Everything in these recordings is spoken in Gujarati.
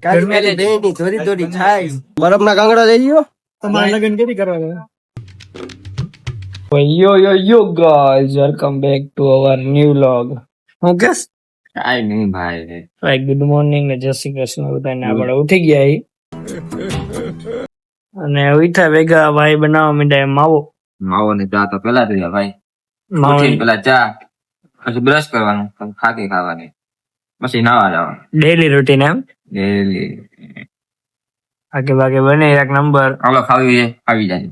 બરફ ના કાંગડા લઈ ગયો. તમારે લગન કેવી કરવા? yo guys, welcome back to our new vlog. હું કેસ કાઈ નહીં ભાઈ. ભાઈ ગુડ મોર્નિંગ ને જય શ્રી કૃષ્ણ બધાને. આપણે ઉઠી ગયા હી અને ઉઠ્યા ભેગા ભાઈ બનાવવા માંડ્યા માવો. માવો ને ચા તો પેલા થઈ ભાઈ. માવો ઉઠીને પેલા ચા, પછી બ્રશ કરવાનું, પછી ખાકી ખાવાની, પછી નાવા જવાનું. ડેલી રૂટીન એમ. ડેલી આગે બાગે બને એક નંબર. આવડો આવી જાય.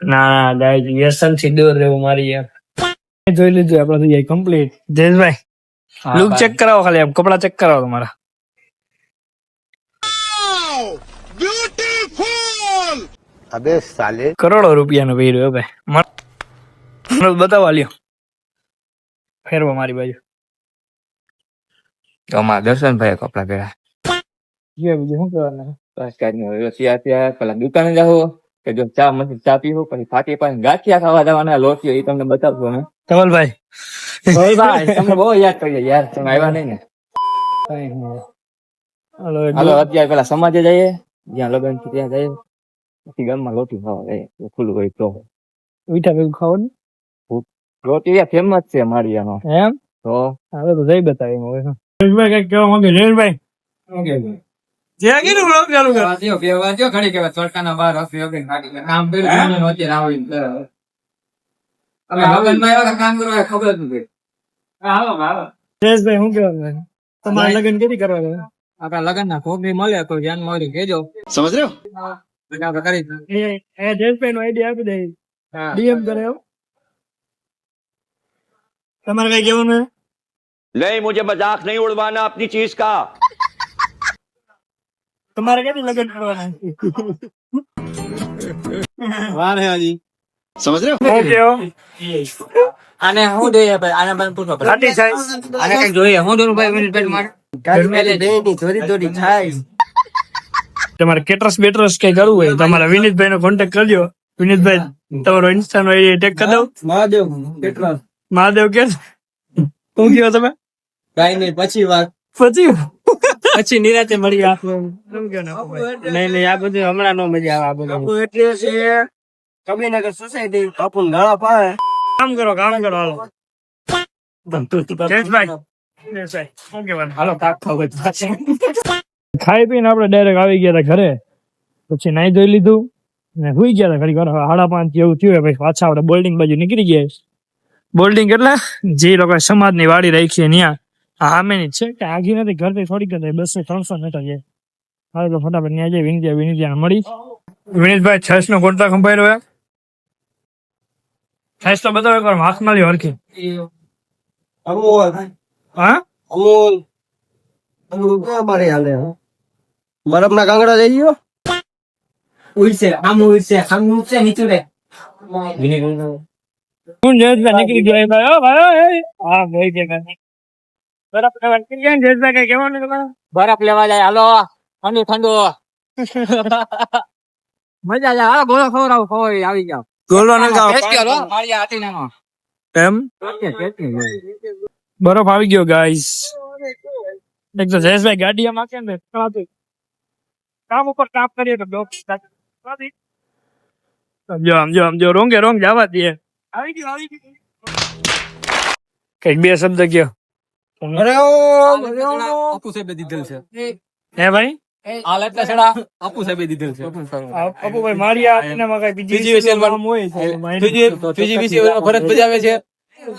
ના ના ગાઈસ, વ્યસન થી દૂર રહેવું મારી યાર. જોઈ લીધું આપડે થઈ જાય કમ્પ્લીટ. જયેશભાઈ લુક ચેક કરાવો, ખાલી આમ કપડા ચેક કરાવો તમારા. अबे साले કરોડો રૂપિયાનો પહેર્યો ભાઈ. મને બતાવવા લ્યો, ફેરવો મારી બાજુ. તો અમારા દર્શનભાઈ કપડા પહેરા. બીજું શું કરવાનું? પેલા દુકાને જાઓ કે જો ચા મસ્ત ચા પીવો, પછી ફાટી પાણી ગાંઠિયા ખાવા જવાના લોટીઓ, એ તમને બતાવજો. અમે ધવલભાઈ તમને બહુ યાદ કરીએ યાર, તમે આવ્યા નહીં ને. હાલો અત્યારે પેલા સમાજે જઈએ, જ્યાં લગ્ન છે ત્યાં જઈએ, પછી ગામમાં લોટી ખાવા જઈએ. ખુલ્લું હોય તો મીઠા ભેગું ખાવાનું. રોટી ફેમસ છે મારી આનો. એમ તો હવે તો જઈ બતાવી જયેશભાઈ કઈક કેવા માંગે. જયેશભાઈ જ્યાં કીધું બ્લોગ ચાલુ કર. ઘડી કેવા તડકાના બહાર હસી હસી ખાટી કામ કર્યું અત્યારે આવીને અમે લગ્નમાં આવ્યા કામ કરવા ખબર જ નથી. જયેશભાઈ શું કેવાનું? તમારે લગ્ન કેવી કરવા? આપડા લગ્ન ના ખોબી મળે કોઈ ધ્યાન મળી કેજો. समझ रहे हो? કરી જયેશભાઈ નો આઈડિયા આપી દે, ડીએમ કરે. તમારે કઈ કેવાનું? नहीं, मुझे मजाक नहीं उड़वाना अपनी चीज का. તમારે ક્યાંથી લગ્ન કરવાના? वाह है जी. समझ रहे हो? શું કેવો? આને હું દઈએ ભાઈ, આને બંધ પૂછો લાઠી સાઈઝ. આને કઈક જોઈએ. હું દોરું ભાઈ મિનિટ પેટ માર તમારે કેટરસ બેટરસ કઈ કરવું હોય તમારા વિનીતભાઈ નો કોન્ટેક્ટ કરજો. વિનીતભાઈ તમારો ઇન્સ્ટા નો ટેગ કરી દઉં. મહાદેવ કે શું કયો તમે? કઈ નહીં, પછી વાત પછી નિરાતે મળી નહીં નહીં, આ બધું હમણાં નો મજા આવે. આ બધું એટલે છે કબીરનગર સોસાયટી કાપુન ગાળા પાડે. કામ કરો હાલો. જયેશભાઈ શું કહેવાનું? હાલો તાક ખાવ. ખાઈ પીને આપડે ડાયરેક્ટ આવી ગયા હતા ઘરે. પછી નાઈ ધોઈ લીધું ને સુઈ ગયા હતા. ઘડી વાર 5:30 જેવું થયું. પછી પાછા આપડે બોલ્ડિંગ બાજુ નીકળી ગયા. બોલ્ડિંગ એટલે જે લોકો સમાજની વાડી રાખી ત્યાં સામેની જ છે, કે આગી નથી. ઘરથી થોડીક 200-300 મીટર છે. હાલ તો ફટાફટ ત્યાં જઈ વિનીત્યા મળી. વિનીતભાઈ છાસ નો કોડતા ખંભાઈ રહ્યો. છાસ તો બતાવો એકવાર હાથમાં લ્યો હરખી. અમોલ હા અમોલ અમારે હાલે बर्फ ना कांगड़ा ले गयो. ઉલસે આમ ઉલસે નીચે રે. હું જયેશભાઈ નીકળી ગયો ભાઈ. ઓ ભાઈ હા ભાઈ કે બરફ લેવા નીકળી ગયા. જયેશભાઈ કઈ કહેવાનું તમારે? બરફ લેવા જાય. હાલો ઠંડુ ઠંડુ મજા જાય. હાલો ગોળો ખવડાવ ખવાય આવી જાવ. ગોલો ન ખાવ માળિયા હાથી નાનો એમ. બરફ આવી ગયો ગાઈસ. એક તો જયેશભાઈ ગાડી આમ આકે ને કામ ઉપર કામ કરીએ તો સમજો રોંગે રોંગ જવા દે. આવી ગયો કઈક બે શબ્દ કયો. અરે અપુ સાહેબે દીધેલ છે. હે ભાઈ હાલ એટલે છડા અપુ સાહેબે દીધેલ છે. અપુ ભાઈ મારી આ કઈ બીજી ફીજી ફરજ બજાવે છે.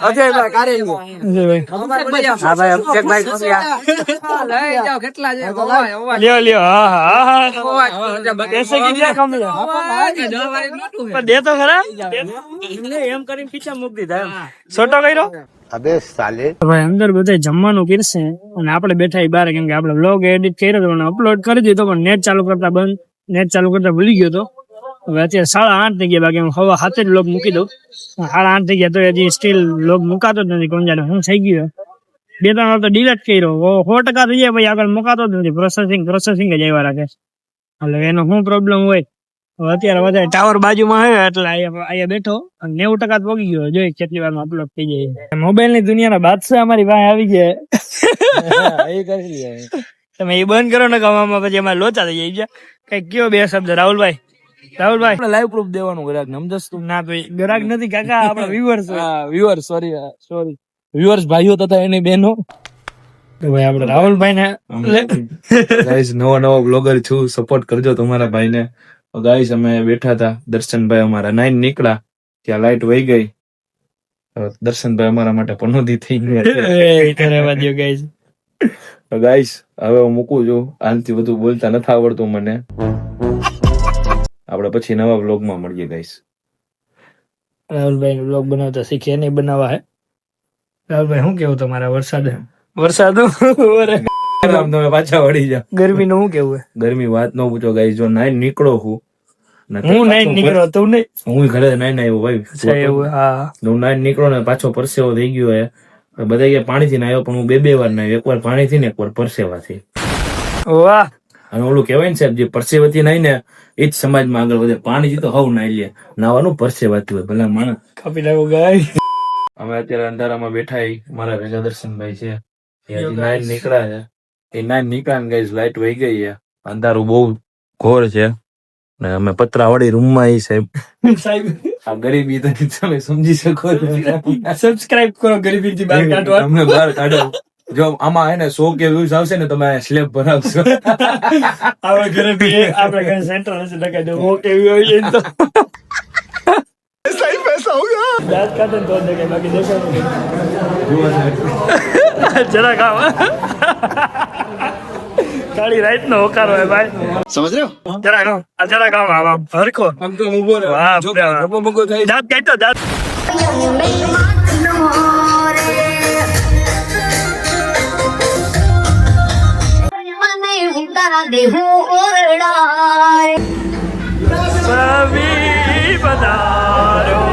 અજયભાઈ કારેલી હા ભાઈ અભિષેકભાઈ લઈ જાઓ. કેટલા છે લ્યો હા એસે કેટલા કમ દે તો ખરા. એમ કરીને પીછા મૂકી દીધા. છોટો કર્યો. अबे साले ભાઈ અંદર બધા જમવાનું પીરશે અને આપણે બેઠા બહાર, કેમ કે આપણે વ્લોગ એડિટ કર્યો હતો અને અપલોડ કરી દીધો, પણ નેટ ચાલુ કરતા ભૂલી ગયો હતો. હવે અત્યારે 8:30 થઈ ગયા. બાકી હું હવા 7 જ વ્લોગ મૂકી દઉં. 8:30 થઈ ગયા તો હજી સ્ટીલ વ્લોગ મુકાતો જ નથી. કોણ જાણે હું થઈ ગયું. 2-3 વાર તો ડિલીટ કર્યો. 100% થઈ જાય પછી આગળ મુકાતો જ નથી. પ્રોસેસિંગ જ આવ્યા રાખે. એટલે એનો શું પ્રોબ્લેમ હોય. હવે અત્યારે વધારે ટાવર બાજુમાં આવ્યો એટલે અહીંયા બેઠો 90% પોગી ગયો. જોઈ કેટલી વારમાં અપલોડ થઈ જાય. મોબાઈલ ની દુનિયાના બાદશાહ અમારી પાસે આવી ગયા. તમે એ બંધ કરો ને કવામાં પછી એમાં લોચા થઈ જાય ગયા. કઈ કયો બે શબ્દ રાહુલભાઈ. રાહુલભાઈ લાઈવ પ્રૂફ દેવાનું ગ્રાહક ને સમજસ તું? ના ભાઈ ગ્રાહક નથી કાકા, આપણા વ્યુઅર્સ. વ્યુઅર સોરી વ્યુઅર્સ ભાઈઓ તથા એની બહેનો. તો ભાઈ આપણે રાહુલભાઈ ને ગાઈસ નવો બ્લોગર છું, સપોર્ટ કરજો તમારા ભાઈને. ગાઈસ અમે બેઠા હતા, દર્શનભાઈ અમારા 9 નીકળ્યા, ત્યાં લાઈટ વહી ગઈ. દર્શનભાઈ અમારા માટે પનોતી થઈ ગયા. ગાઈસ હવે હું મૂકું છું, આનાથી વધુ બોલતા નથી આવડતું મને. આપણે પછી નવા બ્લોગમાં મળીએ ગાઈસ. રાહુલભાઈ બ્લોગ બનાવતા શીખે નહીં બનાવવા હે. રાહુલભાઈ શું કેવું તમારા વરસાદ તમે પાછા વળી જાઓ. ગરમી નું શું કેવું હે? ગરમી વાત ન પૂછો ગાઈસ. જો નાઈન નીકળો હું નહીં નીકળો તું નહીં. હું ઘરે નાઈન આવ્યો ભાઈ. હા હું નાઈન નીકળો ને પાછો પરસેવો થઈ ગયો હે. બધા કે પાણી થી નાયો, પણ હું બે વાર નાયો. એકવાર પાણી થી ને એકવાર પરસેવાથી. વાહ. અને ઓલું કહેવાય ને સાહેબ, જે પરસેવાથી નાઈ ને એ જ સમાજમાં આગળ વધે. પાણી થી તો હવ નાઈ લે, નાવાનું પરસેવાથી હોય. ભલા માણસ કાપી નાખો ગાય. અમે અત્યારે અંધારામાં બેઠા. મારા ભેગા દર્શનભાઈ છે, એ હજી નાઈન નીકળ્યા છે. એ નાઈન નીકળ્યા ને ગાઈસ લાઈટ વહી ગઈ છે. અંધારું બહુ ઘોર છે ને અમે પતરા વાળી રૂમમાં એ સાહેબ. આ ગરીબી તો તમે સમજી શકો છો. સબસ્ક્રાઇબ કરો ગરીબી બહાર કાઢવા. અમને બહાર કાઢો. જો આમાં હે ને 100 કે વ્યૂઝ આવશે ને તમે સ્લેબ ભરાવશો. આપણે ઘરે બી આપણે ઘરે સેન્ટર હશે લગાઈ દો. હો કેવી હોય તો સહી પૈસા હોગા. દાંત કાઢે તો દેખાય, બાકી દેખાય નહીં. જરા ખાવ કાળી રાઈટ નો હોકારો હે ભાઈ. समझ रहे हो? જરા ખાવ જરા ખાવ આમ હરખો આમ તો ઉભો રહે. વાહ જો ગપ્પો બગ્ગો થાય. દાંત કાઢતો દાંત. સભી પધારો